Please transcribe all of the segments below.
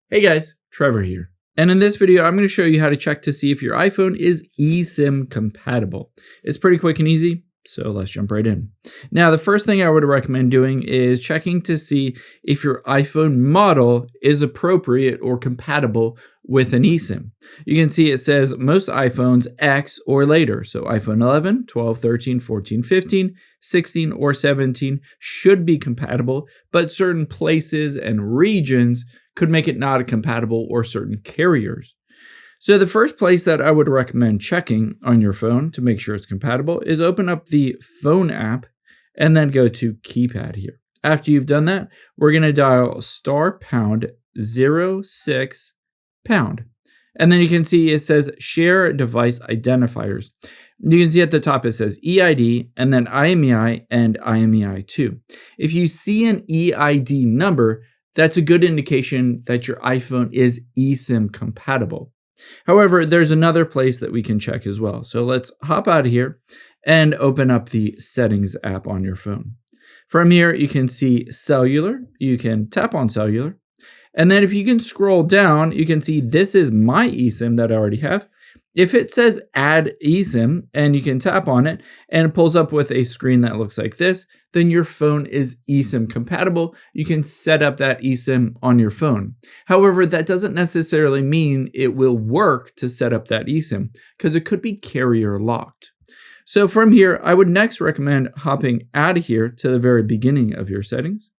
Hey guys, Trevor here. And in this video, I'm going to show you how to check to see if your iPhone is eSIM compatible. It's pretty quick and easy, so let's jump right in. Now, the first thing I would recommend doing is checking to see if your iPhone model is appropriate or compatible with an eSIM. You can see it says most iPhones X or later. So iPhone 11, 12, 13, 14, 15, 16, or 17 should be compatible, but certain places and regions could make it not compatible, or certain carriers. So the first place that I would recommend checking on your phone to make sure it's compatible is open up the phone app and then go to keypad here. After you've done that, we're going to dial *#06#. And then you can see it says share device identifiers. You can see at the top it says EID and then IMEI and IMEI2. If you see an EID number, that's a good indication that your iPhone is eSIM compatible. However, there's another place that we can check as well. So let's hop out of here and open up the settings app on your phone. From here, you can see cellular. You can tap on cellular. And then if you can scroll down, you can see this is my eSIM that I already have. If it says add eSIM and you can tap on it and it pulls up with a screen that looks like this, then your phone is eSIM compatible. You can set up that eSIM on your phone. However, that doesn't necessarily mean it will work to set up that eSIM because it could be carrier locked. So from here, I would next recommend hopping out of here to the very beginning of your settings,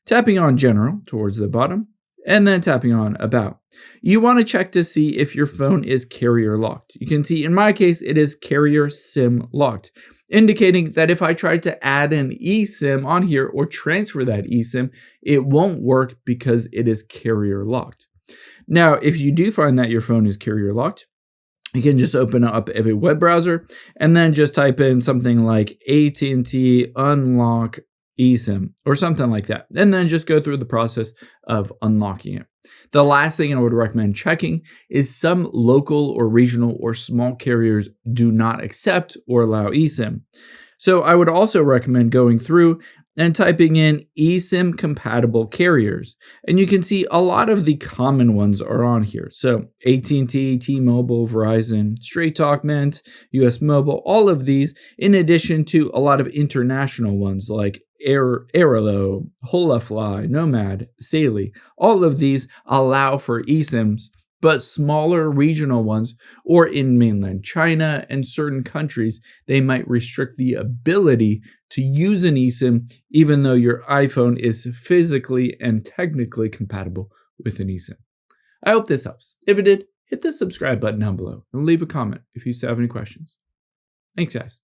tapping on General towards the bottom, and then tapping on About. You want to check to see if your phone is carrier locked. You can see in my case, it is carrier SIM locked, indicating that if I try to add an eSIM on here or transfer that eSIM, it won't work because it is carrier locked. Now, if you do find that your phone is carrier locked, you can just open up a web browser and then just type in something like AT&T unlock eSIM or something like that, and then just go through the process of unlocking it. The last thing I would recommend checking is some local or regional or small carriers do not accept or allow eSIM. So I would also recommend going through and typing in eSIM compatible carriers. And you can see a lot of the common ones are on here. So AT&T, T-Mobile, Verizon, Straight Talk, Mint, US Mobile, all of these, in addition to a lot of international ones like Airalo, Holafly, Nomad, Saley. All of these allow for eSIMs, but smaller regional ones or in mainland China and certain countries, they might restrict the ability to use an eSIM even though your iPhone is physically and technically compatible with an eSIM. I hope this helps. If it did, hit the subscribe button down below and leave a comment if you still have any questions. Thanks, guys.